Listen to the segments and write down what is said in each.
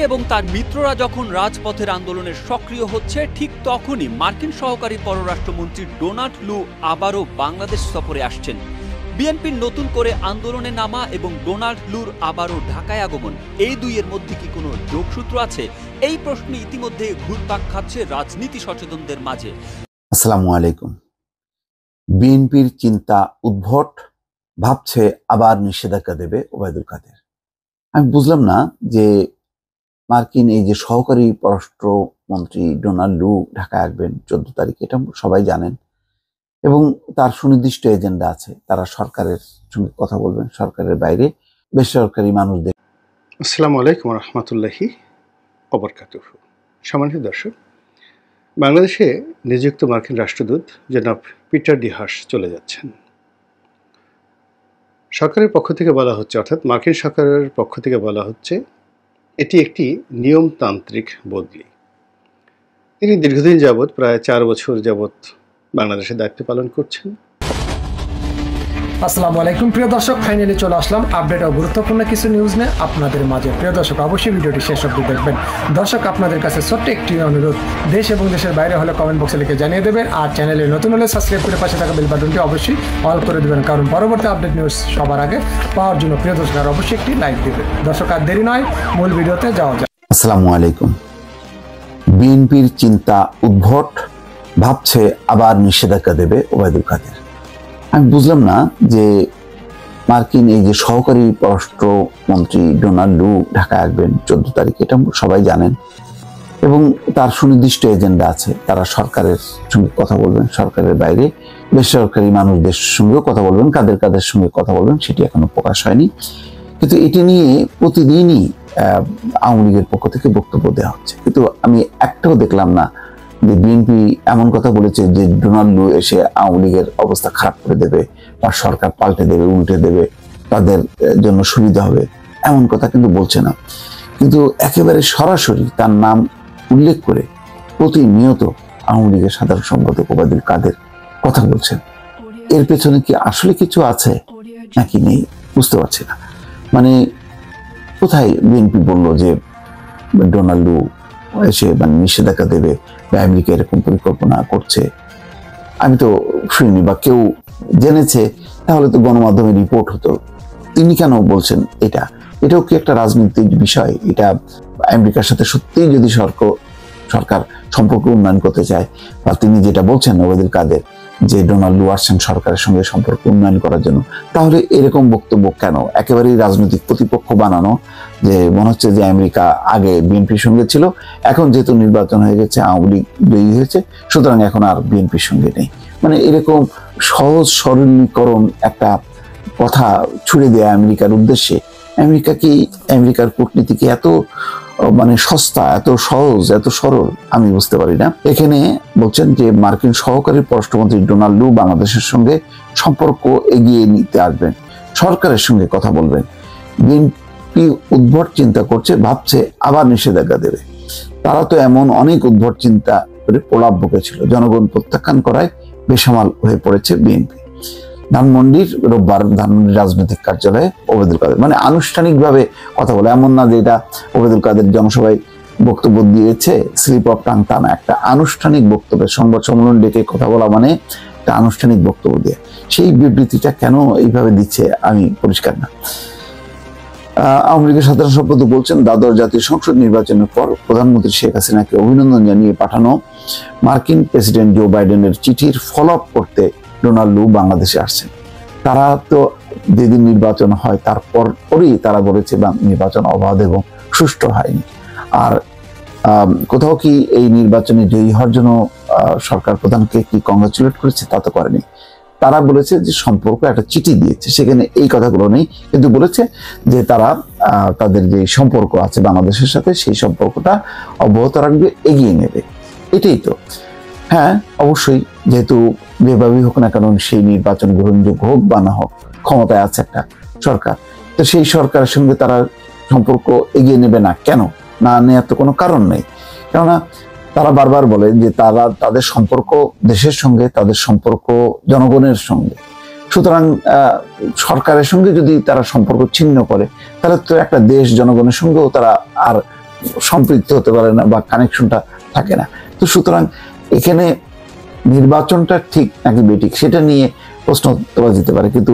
এবং তার মিত্ররা যখন রাজপথের আন্দোলনে সক্রিয় হচ্ছে, ঠিক তখনই মার্কিন সহকারী পররাষ্ট্রমন্ত্রী ডোনাল্ড লু আবারও বাংলাদেশ সফরে আসছেন। বিএনপির নতুন করে আন্দোলনে নামা এবং ডোনাল্ড লুর আবারও ঢাকায় আগমন, এই দুইয়ের মধ্যে কি কোনো যোগসূত্র আছে? এই প্রশ্ন ইতিমধ্যে ঘুরপাক খাচ্ছে রাজনীতি সচেতনদের মাঝে। আসসালামু আলাইকুম। বিএনপির চিন্তা উদ্ভট, ভাবছে আবার নিষেধাজ্ঞা দেবে ওবায়দুল কাদের। আমি বুঝলাম না যে মার্কিন এই যে সহকারী পররাষ্ট্রমন্ত্রী ডোনাল্ড লু ঢাকায় আসবেন 14 তারিখে, এটা সবাই জানেন এবং তার সুনির্দিষ্ট এজেন্ডা আছে। তারা সরকারের সঙ্গে কথা বলবেন, সরকারের বাইরে বেসরকারি মানুষদের। আসসালামু আলাইকুম রহমতুল্লাহি ওবারকাতুহু। সম্মানিত দর্শক, বাংলাদেশে নিযুক্ত মার্কিন রাষ্ট্রদূত জনাব পিটার ডি হাস চলে যাচ্ছেন। সরকারের পক্ষ থেকে বলা হচ্ছে, অর্থাৎ মার্কিন সরকারের পক্ষ থেকে বলা হচ্ছে, এটি একটি নিয়মতান্ত্রিক বদলি। তিনি দীর্ঘদিন যাবৎ, প্রায় 4 বছর যাবৎ বাংলাদেশে দায়িত্ব পালন করছেন। আসসালামু আলাইকুম প্রিয় দর্শক, ফাইনালি চলে আসলাম আপডেট ও গুরুত্বপূর্ণ কিছু নিউজ নিয়ে আপনাদের মাঝে। প্রিয় দর্শক, অবশ্যই ভিডিওটি শেষ অবধি দেখবেন। দর্শক, আপনাদের কাছে ছোট্ট একটি অনুরোধ, দেশ এবং দেশের বাইরে হলে কমেন্ট বক্সে লিখে জানিয়ে দেবেন, আর চ্যানেলে নতুন হলে সাবস্ক্রাইব করে পাশে থাকা বেল বাটনটি অবশ্যই অল করে দেবেন, কারণ পরবর্তী আপডেট নিউজ সবার আগে পাওয়ার জন্য প্রিয় দর্শক আর অবশ্যই একটি লাইক দেবেন। দর্শক, আর দেরি নয়, মূল ভিডিওতে যাওয়া যাক। আসসালামু আলাইকুম। বিএনপির চিন্তা উদ্ভট, ভাবছে আবার নিষেধাজ্ঞা দেবে ওবায়দুল কাদের। আমি বুঝলাম না যে মার্কিন এই যে সহকারী পররাষ্ট্রমন্ত্রী ডোনাল্ড লু ঢাকায় আসবেন 14 তারিখে, এটা সবাই জানেন এবং তার সুনির্দিষ্ট এজেন্ডা আছে। তারা সরকারের সঙ্গে কথা বলবেন, সরকারের বাইরে বেসরকারি মানুষদের সঙ্গেও কথা বলবেন। কাদের কাদের সঙ্গে কথা বলবেন সেটি এখনো প্রকাশ হয়নি, কিন্তু এটি নিয়ে প্রতিদিনই আওয়ামী লীগের পক্ষ থেকে বক্তব্য দেওয়া হচ্ছে। কিন্তু আমি একটাও দেখলাম না যে বিএনপি এমন কথা বলেছে যে ডোনাল্ড লু এসে আওয়ামী লীগের অবস্থা খারাপ করে দেবে বা সরকার পাল্টে দেবে, উল্টে দেবে, তাদের জন্য সুবিধা হবে, এমন কথা কিন্তু বলছে না। কিন্তু একেবারে সরাসরি তার নাম উল্লেখ করে প্রতিনিয়ত আওয়ামী লীগের সাধারণ সম্পাদক ওবায়দুল কাদের কথা বলছেন। এর পেছনে কি আসলে কিছু আছে নাকি নেই বুঝতে পারছি না। মানে কোথায় বিএনপি বললো যে ডোনাল্ড লু এসে নিষেধাজ্ঞা দেবে বা আমেরিকা এরকম পরিকল্পনা করছে? আমি তো শুনিনি, বা কেউ জেনেছে তাহলে তো গণমাধ্যমে রিপোর্ট হতো। তিনি কেন বলছেন এটা? এটাও কি একটা রাজনৈতিক বিষয়? এটা আমেরিকার সাথে সত্যিই যদি সরকার সম্পর্ক উন্নয়ন করতে চায়, বা তিনি যেটা বলছেন ওবায়দুল কাদের যে ডোনাল্ড লু আসছেন সরকারের সঙ্গে সম্পর্ক উন্নয়ন করার জন্য, তাহলে এরকম বক্তব্য কেন? একেবারেই রাজনৈতিক প্রতিপক্ষ বানানো, যে মনে হচ্ছে যে আমেরিকা আগে বিএনপির সঙ্গে ছিল, এখন যেহেতু নির্বাচন হয়ে গেছে, আওয়ামী লীগ জয়ী হয়েছে, সুতরাং এখন আর বিএনপির সঙ্গে নেই। মানে এরকম সহজ সরলীকরণ একটা কথা ছুড়ে দেয়া আমেরিকার উদ্দেশ্যে। আমেরিকার কূটনীতি কি এত সস্তা, এত সহজ, এত সরল? আমি বুঝতে পারি না। এখানে বলছেন যে মার্কিন সহকারী পররাষ্ট্রমন্ত্রী ডোনাল্ড লু বাংলাদেশের সঙ্গে সম্পর্ক এগিয়ে নিতে আসবেন, সরকারের সঙ্গে কথা বলবেন। বিএনপি উদ্ভট চিন্তা করছে, ভাবছে আবার নিষেধাজ্ঞা দেবে। তারা তো এমন অনেক উদ্ভট চিন্তা করে প্রলাপ বকেছিল, জনগণ প্রত্যাখ্যান করায় বেসামাল হয়ে পড়েছে বিএনপি। ধানমন্ডির রোববার ধানমন্ডির রাজনৈতিক কার্যালয়ে ওবায়দুল কাদের আনুষ্ঠানিকভাবে কথা বলে, এমন না যে এটা ওবায়দুল কাদের জনসভায় বক্তব্য দিয়েছে স্লিপ অফ টাং, তা না। একটা আনুষ্ঠানিক বক্তব্যে সংবাদ সম্মেলন ডেকে কথা বলা মানে একটা আনুষ্ঠানিক বক্তব্য দিয়ে। সেই বিবৃতিটা কেন এইভাবে দিচ্ছে আমি পরিষ্কার না। আওয়ামী লীগের সাধারণ সম্পাদক বলছেন, দ্বাদশ জাতীয় সংসদ নির্বাচনের পর প্রধানমন্ত্রী শেখ হাসিনাকে অভিনন্দন জানিয়ে পাঠানো মার্কিন প্রেসিডেন্ট জো বাইডেনের চিঠির ফলো আপ করতে ডোনাল্ড লু বাংলাদেশে আসছেন। তারা তো যেদিন নির্বাচন হয় তারপরই তারা বলেছে নির্বাচন অবাধ এবং সুষ্ঠু হয়নি। আর কোথাও কি এই নির্বাচনে জয়ী হওয়ার জন্য সরকার প্রধানকে কি কংগ্রাচুলেট করেছে? তা তো করেনি। তারা বলেছে যে সম্পর্ক একটা চিঠি দিয়েছে, সেখানে এই কথাগুলো নেই, কিন্তু বলেছে যে তারা তাদের যে সম্পর্ক আছে বাংলাদেশের সাথে সেই সম্পর্কটা অব্যাহত রাখবে, এগিয়ে নেবে। এটাই তো। হ্যাঁ, অবশ্যই, যেহেতু যেভাবেই হোক না কেন সেই নির্বাচন গ্রহণযোগ্য হোক বা না হোক, ক্ষমতায় আছে একটা সরকার, তো সেই সরকারের সঙ্গে তারা সম্পর্ক এগিয়ে নেবে না কেন? না নেওয়ার তো কোনো কারণ নেই। কেননা তারা বারবার বলে যে তারা তাদের সম্পর্ক দেশের সঙ্গে, তাদের সম্পর্ক জনগণের সঙ্গে। সুতরাং সরকারের সঙ্গে যদি তারা সম্পর্ক ছিন্ন করে, তাহলে তো একটা দেশ জনগণের সঙ্গেও তারা আর সম্পৃক্ত হতে পারে না বা কানেকশনটা থাকে না। তো সুতরাং এখানে নির্বাচনটা ঠিক নাকি বেঠিক সেটা নিয়ে প্রশ্ন তোলা যেতে পারে, কিন্তু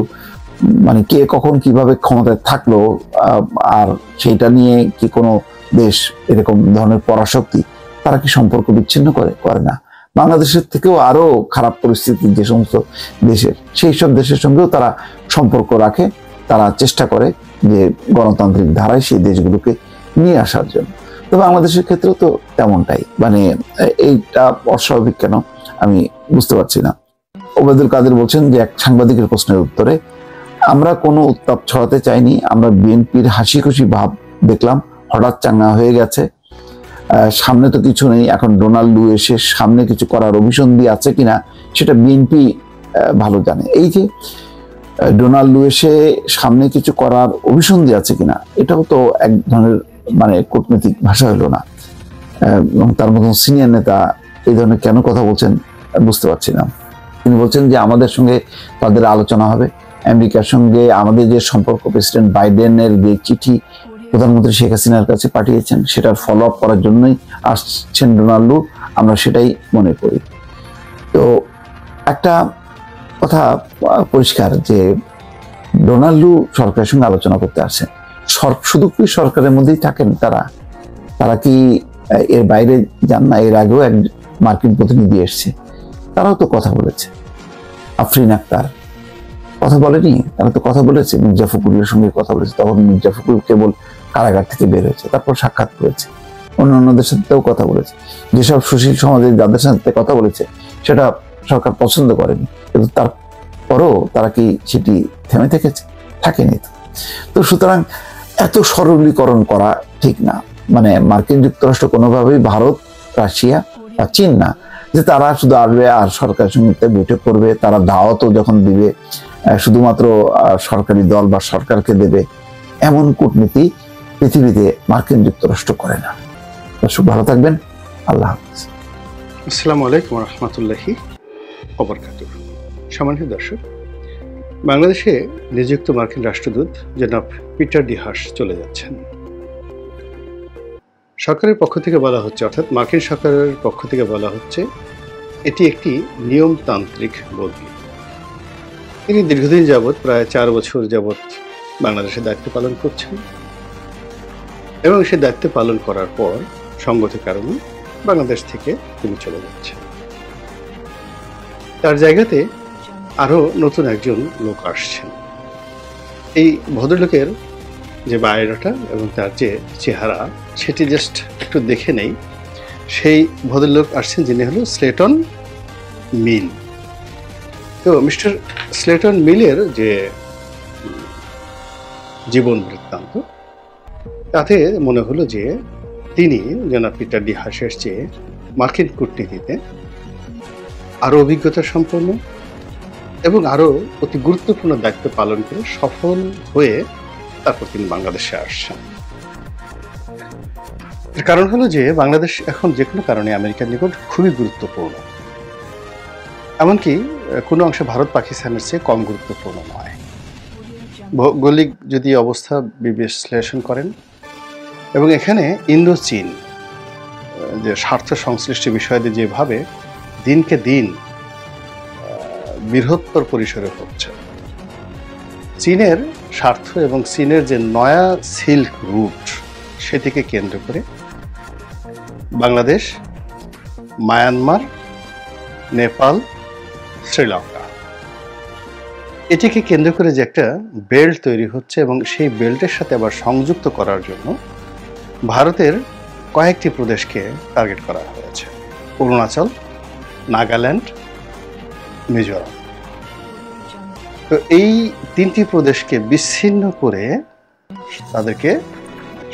মানে কে কখন কিভাবে ক্ষমতায় থাকলো আর সেইটা নিয়ে কি কোনো দেশ এরকম ধরনের পরাশক্তি তারা কি সম্পর্ক বিচ্ছিন্ন করে না। বাংলাদেশের থেকেও আরো খারাপ পরিস্থিতি যে সমস্ত দেশের, সেই সব দেশের সঙ্গেও তারা সম্পর্ক রাখে, তারা চেষ্টা করে যে গণতান্ত্রিক ধারায় সেই দেশগুলোকে নিয়ে আসার জন্য। তো বাংলাদেশের ক্ষেত্রেও তো তেমনটাই, মানে এইটা অস্বাভাবিক কেন আমি বুঝতে পারছি না। ওবায়দুল কাদের বলছেন যে এক সাংবাদিকের প্রশ্নের উত্তরে, আমরা কোনো উত্তাপ ছড়াতে চাইনি, আমরা বিএনপির হাসি খুশি ভাব দেখলাম, হঠাৎ চাঙ্গা হয়ে গেছে, সামনে তো কিছু নেই, এখন ডোনাল্ড লু এসে সামনে কিছু করার অভিসন্ধি আছে কিনা সেটা বিএনপি ভালো জানে। এই যে ডোনাল্ড লু এসে সামনে কিছু করার অভিসন্ধি আছে কিনা, এটাও তো এক ধরনের মানে কূটনৈতিক ভাষা হলো না, এবং তার মতন সিনিয়র নেতা এই ধরনের কেন কথা বলছেন বুঝতে পারছি না। তিনি বলছেন যে আমাদের সঙ্গে তাদের আলোচনা হবে, আমেরিকার সঙ্গে আমাদের যে সম্পর্ক, প্রেসিডেন্ট বাইডেনের যে চিঠি প্রধানমন্ত্রী শেখ হাসিনার কাছে পাঠিয়েছেন সেটার ফলো আপ করার জন্যই আসছেন ডোনাল্ড লু, আমরা সেটাই মনে করি। তো একটা কথা পরিষ্কার যে ডোনাল্ড লু সরকারের সঙ্গে আলোচনা করতে আসেন, শুধু কি সরকারের মধ্যেই থাকেন তারা কি এর বাইরে যান না? এর আগেও এক মার্কিন প্রতিনিধি এসছে, তারাও তো কথা বলেছে। আফরিন আক্তার কথা বলেনি, তারা তো কথা বলেছে, মির্জা ফখরুলের সঙ্গে কথা বলেছে, তখন মির্জা ফখরুল কেবল কারাগার থেকে বের হয়েছে, তারপর সাক্ষাৎ করেছে, অন্যান্যদের সাথেও কথা বলেছে। যেসব সুশীল সমাজের যাদের সাথে কথা বলেছে সেটা সরকার পছন্দ করেনি, কিন্তু তারপরও তারা কি সেটি থেমে থাকেনি। তো সুতরাং এত সরলীকরণ করা ঠিক না, মানে মার্কিন যুক্তরাষ্ট্র কোনোভাবেই ভারত, রাশিয়া বা চীন না যে তারা শুধু আসবে আর সরকারের সঙ্গে বৈঠক করবে, তারা দাওয়াতও যখন দিবে শুধুমাত্র সরকারি দল বা সরকারকে দেবে, এমন কূটনীতি পৃথিবীতে মার্কিন যুক্তরাষ্ট্র করে না। দর্শক ভালো থাকবেন, আল্লাহ হাফেজ। আসসালামু আলাইকুম রহমতুল্লাহি ওবারাকাতুহ। সম্মানিত দর্শক, বাংলাদেশে নিযুক্ত মার্কিন রাষ্ট্রদূত জনাব পিটার ডি হাস চলে যাচ্ছেন। সরকারের পক্ষ থেকে বলা হচ্ছে, অর্থাৎ মার্কিন সরকারের পক্ষ থেকে বলা হচ্ছে এটি একটি নিয়মতান্ত্রিক বদলি। তিনি দীর্ঘদিন যাবৎ, প্রায় 4 বছর যাবৎ বাংলাদেশে দায়িত্ব পালন করছেন এবং সে দায়িত্ব পালন করার পর সঙ্গত কারণে বাংলাদেশ থেকে তিনি চলে যাচ্ছেন। তার জায়গাতে আরো নতুন একজন লোক আসছেন। এই ভদ্রলোকের যে বায়োডাটা এবং তার যে চেহারা সেটি জাস্ট একটু দেখে নেই। সেই ভদ্রলোক আসছেন যিনি হলো স্লেটন মিল। তো মিস্টার স্লেটন মিলের যে জীবন বৃত্তান্ত, তাতে মনে হলো যে তিনি জনাব পিটার ডি হাসের চেয়ে মার্কিন কূটনীতিতে আরো অভিজ্ঞতা সম্পন্ন এবং আরো অতি গুরুত্বপূর্ণ দায়িত্ব পালন করে সফল হয়ে তারপর তিনি বাংলাদেশে আসছেন। এর কারণ হলো যে বাংলাদেশ এখন যে কোনো কারণে আমেরিকার নিকট খুবই গুরুত্বপূর্ণ, এমনকি কোনো অংশে ভারত পাকিস্তানের চেয়ে কম গুরুত্বপূর্ণ নয়। ভৌগোলিক যদি অবস্থা বিশ্লেষণ করেন এবং এখানে ইন্দো চীন যে স্বার্থ সংশ্লিষ্ট বিষয়াদি যেভাবে দিনকে দিন বৃহত্তর পরিসরে হচ্ছে, চীনের স্বার্থ এবং চীনের যে নয়া সিল্ক রুট সেটিকে কেন্দ্র করে বাংলাদেশ, মায়ানমার, নেপাল, শ্রীলঙ্কা, এটিকে কেন্দ্র করে যে একটা বেল্ট তৈরি হচ্ছে এবং সেই বেল্টের সাথে আবার সংযুক্ত করার জন্য ভারতের কয়েকটি প্রদেশকে টার্গেট করা হয়েছে: অরুণাচল, নাগাল্যান্ড, মিজোরাম। তো এই 3টি প্রদেশকে বিচ্ছিন্ন করে তাদেরকে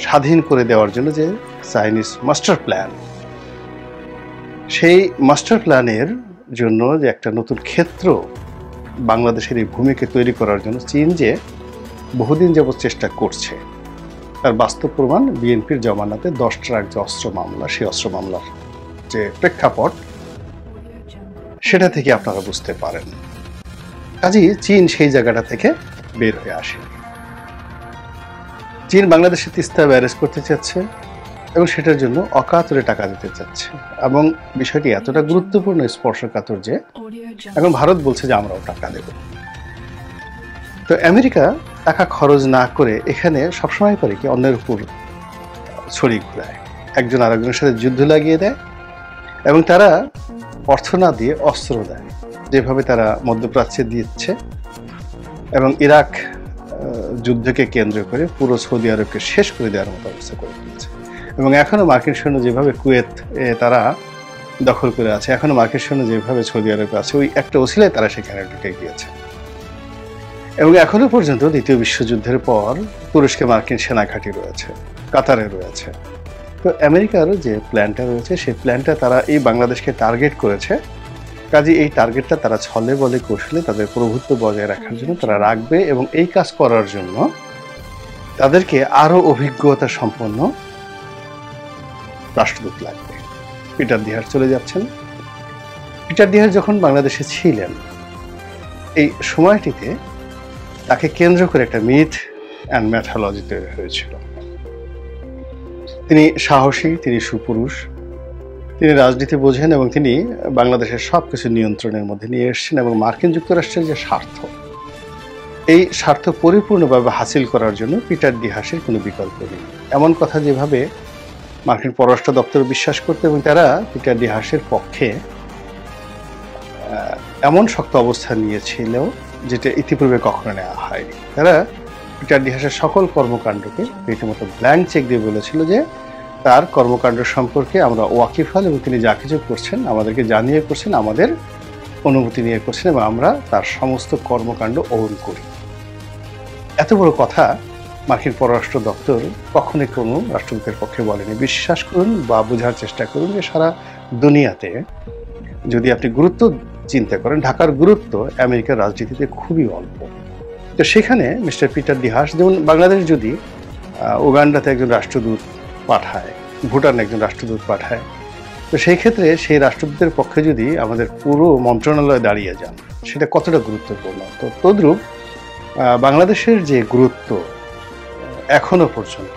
স্বাধীন করে দেওয়ার জন্য যে চাইনিজ মাস্টার প্ল্যান, সেই মাস্টার প্ল্যানের জন্য যে একটা নতুন ক্ষেত্র বাংলাদেশের এই ভূমিকে তৈরি করার জন্য চীন যে বহুদিন যাবৎ চেষ্টা করছে, তার বাস্তব প্রমাণ বিএনপির জমানাতে 10 ট্রাক যে অস্ত্র মামলা, সেই অস্ত্র মামলার যে প্রেক্ষাপট সেটা থেকে আপনারা বুঝতে পারেন। কাজেই চীন সেই জায়গাটা থেকে বের হয়ে আসে। চীন বাংলাদেশে তিস্তা ব্যারেজ করতে চাচ্ছে, এবং সেটার জন্য অকাতরে টাকা দিতে চাচ্ছে। এবং বিষয়টি এতটা গুরুত্বপূর্ণ, স্পর্শকাতর যে এখন ভারত বলছে যে আমরাও টাকা দেব। তো আমেরিকা টাকা খরচ না করে এখানে সবসময় করে কি অন্যের উপর ছড়ি ঘুরায়, একজন আরেকজনের সাথে যুদ্ধ লাগিয়ে দেয় এবং তারা অর্থ না দিয়ে অস্ত্র দেয়, যেভাবে তারা মধ্যপ্রাচ্যে দিচ্ছে এবং ইরাক যুদ্ধকে কেন্দ্র করে পুরো সৌদি আরবকে শেষ করে দেওয়ার মতো অবস্থা করে ফেলেছে। এবং এখনো মার্কিন সৈন্য যেভাবে কুয়েত তারা দখল করে আছে, এখনো মার্কিন সৈন্য যেভাবে সৌদি আরবে আছে, ওই একটা ওসিলায় তারা সেখানে ঢুকে গিয়েছে। এবং এখনো পর্যন্ত দ্বিতীয় বিশ্বযুদ্ধের পর তুরস্কে মার্কিন সেনা ঘাঁটি রয়েছে, কাতারে রয়েছে। তো আমেরিকার যে প্ল্যানটা রয়েছে সেই প্ল্যানটা তারা এই বাংলাদেশকে টার্গেট করেছে। কাজে এই টার্গেটটা তারা ছলে বলে কৌশলে তাদের প্রভুত্ব বজায় রাখার জন্য তারা রাখবে এবং এই কাজ করার জন্য তাদেরকে আরো অভিজ্ঞতা সম্পন্ন রাষ্ট্রদূত লাগবে। পিটার দিহাস চলে যাচ্ছেন। পিটার দিহাস যখন বাংলাদেশে ছিলেন এই সময়টিতে তাকে কেন্দ্র করে একটা মিথ অ্যান্ড ম্যাথোলজি তৈরি হয়েছিল। তিনি সাহসী, তিনি সুপুরুষ, তিনি রাজনীতি বোঝেন এবং তিনি বাংলাদেশের সবকিছু নিয়ন্ত্রণের মধ্যে নিয়ে এসেছেন এবং মার্কিন যুক্তরাষ্ট্রের যে স্বার্থ, এই স্বার্থ পরিপূর্ণভাবে হাসিল করার জন্য পিটার দিহাসের কোনো বিকল্প নেই। এমন কথা যেভাবে মার্কিন পররাষ্ট্র দপ্তর বিশ্বাস করতে এবং তারা পিটার দিহাসের পক্ষে এমন শক্ত অবস্থান নিয়েছিল যেটা ইতিপূর্বে কখনো নেওয়া হয়নি। তারা পিটার দিহাসের সকল কর্মকাণ্ডকে রীতিমতো ব্ল্যাঙ্ক চেক দিয়ে বলেছিল যে তার কর্মকাণ্ড সম্পর্কে আমরা ওয়াকিফাল এবং তিনি যা কিছু করছেন আমাদেরকে জানিয়ে করছেন, আমাদের অনুমতি নিয়ে করছেন এবং আমরা তার সমস্ত কর্মকাণ্ড ওন করি। এত বড় কথা মার্কিন পররাষ্ট্র দপ্তর কখনোই কোনো রাষ্ট্রদূতের পক্ষে বলেনি। বিশ্বাস করুন বা বোঝার চেষ্টা করুন যে সারা দুনিয়াতে যদি আপনি গুরুত্ব চিন্তা করেন, ঢাকার গুরুত্ব আমেরিকার রাজনীতিতে খুবই অল্প। তো সেখানে মিস্টার পিটার দিহাস, যেমন বাংলাদেশ যদি উগান্ডাতে একজন রাষ্ট্রদূত পাঠায়, ভুটানে একজন রাষ্ট্রদূত পাঠায়, তো সেই ক্ষেত্রে সেই রাষ্ট্রদূতের পক্ষে যদি আমাদের পুরো মন্ত্রণালয় দাঁড়িয়ে যান সেটা কতটা গুরুত্বপূর্ণ। তো তদ্রূপ বাংলাদেশের যে গুরুত্ব এখনো পর্যন্ত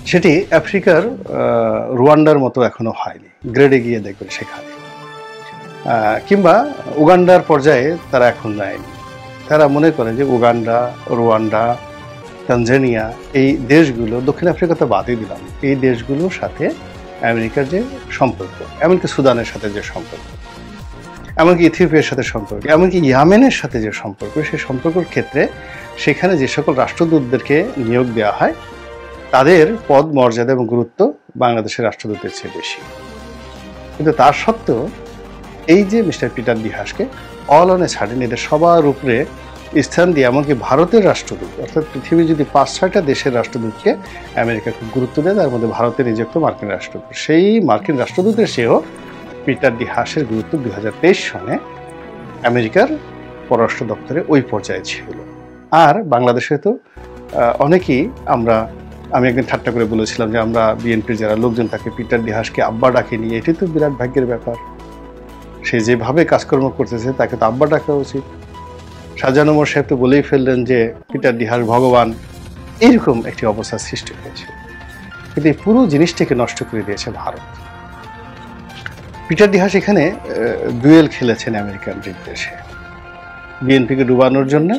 সেটি আফ্রিকার রুয়ান্ডার মতো এখনো হয়নি। গ্রেডে গিয়ে দেখবেন সেখানে, কিংবা উগান্ডার পর্যায়ে তারা এখন নেয়নি। তারা মনে করে যে উগান্ডা, রুয়ান্ডা, তানজানিয়া এই দেশগুলো, দক্ষিণ আফ্রিকা তো বাদই দিলাম, এই দেশগুলোর সাথে আমেরিকার যে সম্পর্ক, এমনকি সুদানের সাথে যে সম্পর্ক, এমনকি ইথিওপিয়ার সাথে সম্পর্ক, এমনকি ইয়েমেনের সাথে যে সম্পর্ক, সেই সম্পর্কের ক্ষেত্রে সেখানে যে সকল রাষ্ট্রদূতদেরকে নিয়োগ দেওয়া হয় তাদের পদ মর্যাদা এবং গুরুত্ব বাংলাদেশের রাষ্ট্রদূতের চেয়ে বেশি। কিন্তু তার সত্ত্বেও এই যে মিস্টার পিটার দিহাসকে অল অন এ সাডেন এদের সবার উপরে স্থান দিয়ে, এমনকি ভারতের রাষ্ট্রদূত, অর্থাৎ পৃথিবীর যদি 5-6টা দেশের রাষ্ট্রদূতকে আমেরিকা খুব গুরুত্ব দেয়, তার মধ্যে ভারতে নিযুক্ত মার্কিন রাষ্ট্রদূত, সেই মার্কিন রাষ্ট্রদূতের সেও পিটার দিহাসের গুরুত্ব 2023 সনে আমেরিকার পররাষ্ট্র দপ্তরে ওই পর্যায়ে ছিল। আর বাংলাদেশে তো অনেকেই আমি একদিন ঠাট্টা করে বলেছিলাম যে আমরা বিএনপির যারা লোকজন তাকে পিটার দিহাসকে আব্বা ডাকে নিয়ে, এটি তো বিরাট ভাগ্যের ব্যাপার। সে যেভাবে কাজকর্ম করতেছে তাকে তো আব্বা ডাকা উচিত। শাহজাহান ওমর সাহেব তো বলেই ফেললেন যে পিটার দিহাস ভগবান, এইরকম একটি অবস্থা সৃষ্টি হয়েছে। কিন্তু এই পুরো জিনিসটাকে নষ্ট করে দিয়েছে ভারত। পিটার দিহাস এখানে ডুয়েল খেলেছেন আমেরিকান দেশে, বিএনপিকে ডুবানোর জন্য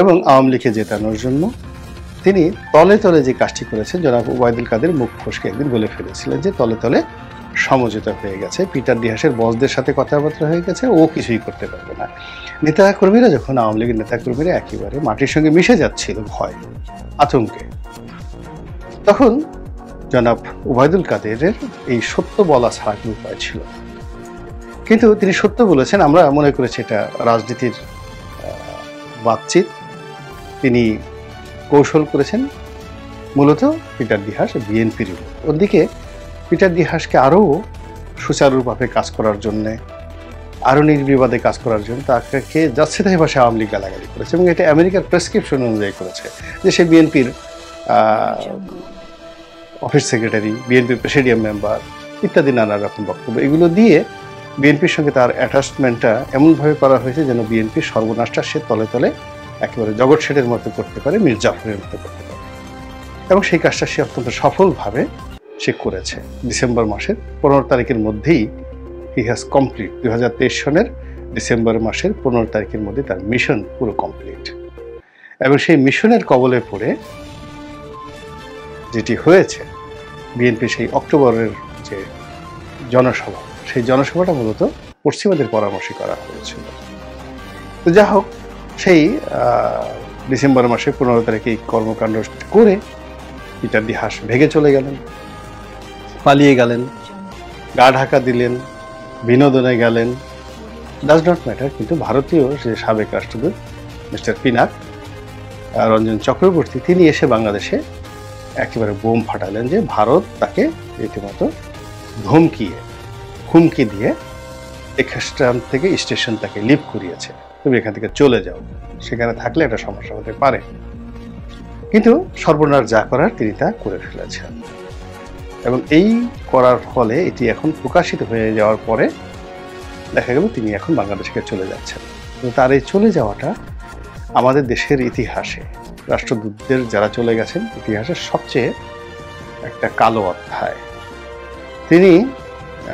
এবং আওয়ামী লীগকে জেতানোর জন্য। তিনি তলে তলে যে কাজটি করেছেন, জনাব ওবায়দুল কাদের মুখ ফসকে একদিন বলে ফেলেছিলেন যে তলে তলে সমঝোতা হয়ে গেছে, পিটার দিহাসের বসদের সাথে কথাবার্তা হয়ে গেছে, ও কিছুই করতে পারবে না। নেতাকর্মীরা যখন, আওয়ামী লীগের নেতাকর্মীরা একেবারে মাটির সঙ্গে মিশে যাচ্ছিল ভয় আতঙ্কে, তখন জনাব ওবায়দুল কাদেরের এই সত্য বলা ছাড়া কোনো উপায় ছিল। কিন্তু তিনি সত্য বলেছেন, আমরা মনে করেছি এটা রাজনীতির বাতচিত। তিনি কৌশল করেছেন মূলত পিটার দিহাস বিএনপির। ওদিকে পিটার দিহাসকে আরও সুচারুভাবে কাজ করার জন্যে, আরও নির্বিবাদে কাজ করার জন্য তাকে যাচ্ছে তাই ভাষায় আওয়ামী লীগ গালাগালি করেছে এবং এটা আমেরিকার প্রেসক্রিপশন অনুযায়ী করেছে যে সে বিএনপির অফিস সেক্রেটারি, বিএনপির প্রেসিডিয়াম মেম্বার ইত্যাদি নানা রকম বক্তব্য, এগুলো দিয়ে বিএনপির সঙ্গে তার অ্যাটাচমেন্টটা এমনভাবে করা হয়েছে যেন বিএনপির সর্বনাশটা সে তলে তলে একেবারে জগৎ শেঠের মতো করতে পারে, মীর জাফরের মতো করতে পারে। এবং সেই কাজটা সে অত্যন্ত সফলভাবে সে করেছে। ডিসেম্বর মাসের 15 তারিখের মধ্যেই হি হ্যাজ কমপ্লিট, 2023 সনের ডিসেম্বর মাসের 15 তারিখের মধ্যে তার মিশন পুরো কমপ্লিট। এবং সেই মিশনের কবলে পড়ে যেটি হয়েছে, বিএনপি সেই অক্টোবরের যে জনসভা, সেই জনসভাটা মূলত পশ্চিমাদের পরামর্শে করা হয়েছিল। তো যা হোক, সেই ডিসেম্বর মাসে 15 তারিখে এই কর্মকাণ্ড করে পিটার দি হাস ভেগে চলে গেলেন, পালিয়ে গেলেন, গা ঢাকা দিলেন, বিনোদনে গেলেন, ডাজ নট ম্যাটার। কিন্তু ভারতীয় যে সাবেক রাষ্ট্রদূত মিস্টার পিনাক রঞ্জন চক্রবর্তী, তিনি এসে বাংলাদেশে একেবারে বোম ফাটালেন যে ভারত তাকে রীতিমতো ধমকিয়ে হুমকি দিয়ে স্টেশন থেকে স্টেশন তাকে লিভ করিয়েছে, তুমি এখান থেকে চলে যাও, সেখানে থাকলে একটা সমস্যা হতে পারে। কিন্তু সর্বনাশ যা করার তিনি তা করে ফেলেছেন। এবং এই করার ফলে এটি এখন প্রকাশিত হয়ে যাওয়ার পরে দেখা গেল তিনি এখন বাংলাদেশকে চলে যাচ্ছেন। তার এই চলে যাওয়াটা আমাদের দেশের ইতিহাসে, রাষ্ট্রদূতদের যারা চলে গেছেন, ইতিহাসের সবচেয়ে একটা কালো অধ্যায়।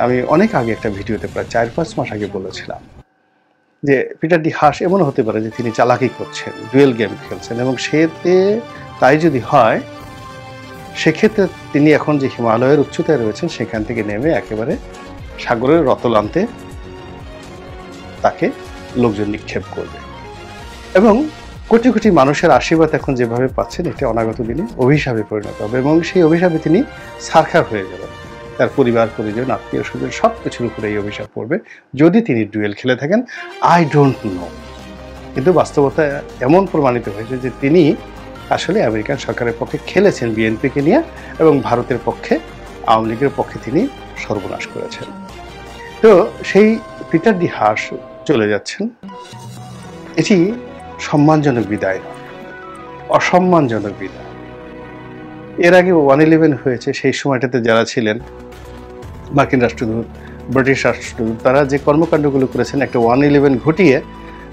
আমি অনেক আগে একটা ভিডিওতে প্রায় 4-5 মাস আগে বলেছিলাম যে পিটার দি হাস এমন হতে পারে যে তিনি চালাকি করছেন, ডুয়েল গেম খেলছেন, এবং তাই যদি হয় সেক্ষেত্রে তিনি এখন যে হিমালয়ের উচ্চতায় রয়েছেন সেখান থেকে নেমে একেবারে সাগরের রতলান্তে তাকে লোকজন নিক্ষেপ করবে। এবং কোটি কোটি মানুষের আশীর্বাদ এখন যেভাবে পাচ্ছেন, এটা অনাগত দিনে অভিশাপে পরিণত হবে, এবং সেই অভিশাপে তিনি সারখার হয়ে যাবেন। তার পরিবার পরিজন, আত্মীয় স্বজন সব কিছুর উপরে এই অভিশাপ পড়বে যদি তিনি ডুয়েল খেলে থাকেন। আই ডোন্ট নো, কিন্তু বাস্তবতা এমন প্রমাণিত হয়েছে যে তিনি আসলে আমেরিকান সরকারের পক্ষে খেলেছেন বিএনপিকে নিয়ে, এবং ভারতের পক্ষে, আওয়ামী লীগের পক্ষে তিনি সর্বনাশ করেছেন। তো সেই পিটার দি হাস চলে যাচ্ছেন, এটি সম্মানজনক বিদায় নয়, অসম্মানজনক বিদায়। এর আগে 1/11 হয়েছে, সেই সময়টাতে যারা ছিলেন মার্কিন রাষ্ট্রদূত, ব্রিটিশ রাষ্ট্রদূত, তারা যে কর্মকাণ্ডগুলো করেছেন একটা 1/11 ঘটিয়ে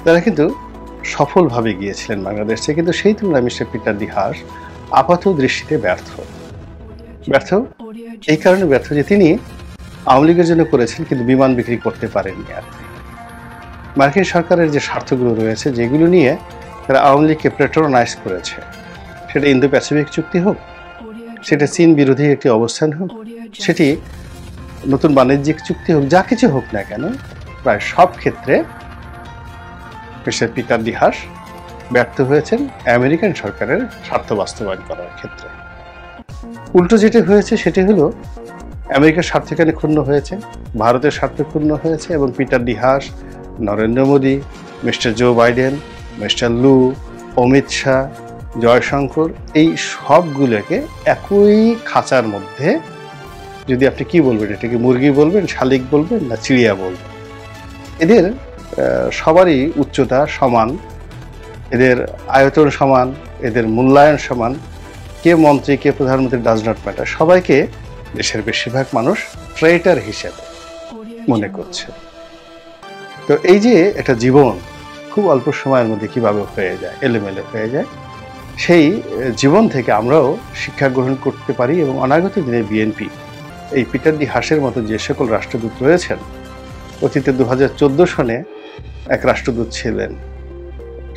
তারা কিন্তু সফলভাবে গিয়েছিলেন বাংলাদেশে। কিন্তু সেই তুলনায় মিস্টার পিটার দি হাস আপাত দৃষ্টিতে ব্যর্থ। এই কারণে ব্যর্থ যে তিনি আওয়ামী লীগের জন্য করেছেন কিন্তু বিমান বিক্রি করতে পারেননি। আর মার্কিন সরকারের যে স্বার্থগুলো রয়েছে, যেগুলো নিয়ে তারা আওয়ামী লীগকে প্যাট্রোনাইজ করেছে, সেটা ইন্দো প্যাসিফিক চুক্তি হোক, সেটা চীন বিরোধী একটি অবস্থান হোক, সেটি নতুন বাণিজ্যিক চুক্তি হোক, যা কিছু হোক না কেন, প্রায় সব ক্ষেত্রে মিস্টার পিটার দি হাস ব্যর্থ হয়েছেন আমেরিকান সরকারের স্বার্থ বাস্তবায়ন করার ক্ষেত্রে। উল্টো যেটি হয়েছে সেটি হলো আমেরিকার স্বার্থ এখানে ক্ষুণ্ণ হয়েছে, ভারতের স্বার্থ ক্ষুণ্ণ হয়েছে, এবং Peter D Haas, Narendra Modi, mister Joe Biden, mister Lu, Amit Shah, Jaishankar, এই সবগুলোকে একই খাঁচার মধ্যে, যদি আপনি কি বলবেন, এটাকে মুরগি বলবেন, শালিক বলবেন, না চিড়িয়া বলবেন, এদের সবারই উচ্চতা সমান, এদের আয়তন সমান, এদের মূল্যায়ন সমান, কে মন্ত্রী কে প্রধানমন্ত্রী ডাজ নট ম্যাটার, সবাইকে দেশের বেশিরভাগ মানুষ ট্রেটার হিসেবে মনে করছে। তো এই যে একটা জীবন খুব অল্প সময়ের মধ্যে কিভাবে হয়ে যায়, এলোমেলো হয়ে যায়, সেই জীবন থেকে আমরাও শিক্ষা গ্রহণ করতে পারি। এবং অনাগত দিনে বিএনপি এই পিটার দি হাসের মতো যে সকল রাষ্ট্রদূত রয়েছেন, অতীতে 2014 সনে এক রাষ্ট্রদূত ছিলেন,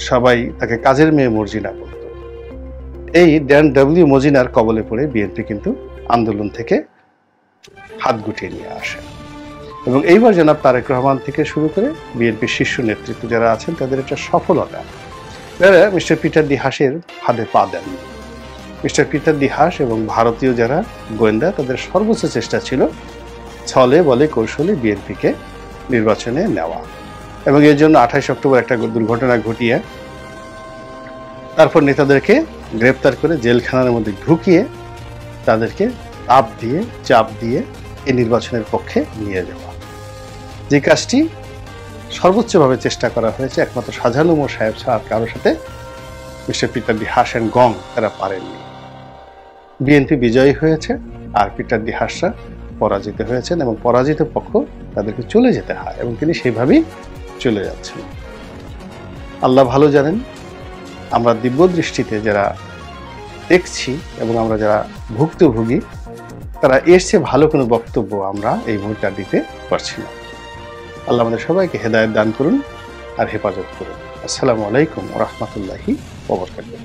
সবাই তাকে কাজের মেয়ে মর্জিনা বলত। এই ড্যান ডব্লিউ মর্জিনার কবলে পড়ে বিএনপি কিন্তু আন্দোলন থেকে হাত গুটিয়ে নিয়ে আসে। এবং এইবার জনাব তারেক রহমান থেকে শুরু করে বিএনপির শীর্ষ নেতৃত্ব যারা আছেন, তাদের একটা সফলতা, যারা মিস্টার পিটার দি হাসের ফাঁদে পা দেন। মিস্টার পিটার দি হাস এবং ভারতীয় যারা গোয়েন্দা, তাদের সর্বোচ্চ চেষ্টা ছিল ছলে বলে কৌশলে বিএনপিকে নির্বাচনে নেওয়া, এবং এর জন্য 28 অক্টোবর একটা দুর্ঘটনা ঘটিয়ে তারপর নেতাদেরকে গ্রেপ্তার করে জেলখানার মধ্যে ঢুকিয়ে তাদেরকে চাপ দিয়ে এই নির্বাচনের পক্ষে নিয়ে যাওয়া। যে কাজটি সর্বোচ্চভাবে চেষ্টা করা হয়েছে একমাত্র শাহজাহান সাহেব ছাড়া কারোর সাথে mister Peter D Haas and গং তারা পারেননি। বিএনপি বিজয়ী হয়েছে, আর পিটার দি হাসরা পরাজিত হয়েছেন, এবং পরাজিত পক্ষ তাদেরকে চলে যেতে হয়, এবং তিনি সেইভাবেই চলে যাচ্ছেন। আল্লাহ ভালো জানেন, আমরা দিব্য দৃষ্টিতে যারা দেখছি এবং আমরা যারা ভুক্তভোগী তারা এর চেয়ে ভালো কোনো বক্তব্য আমরা এই মুহূর্তে আর দিতে পারছি না। আল্লাহ আমাদের সবাইকে হেদায়েত দান করুন আর হেফাজত করুন। আসসালামু আলাইকুম ওয়া রাহমাতুল্লাহি ওয়া বারাকাতুহু।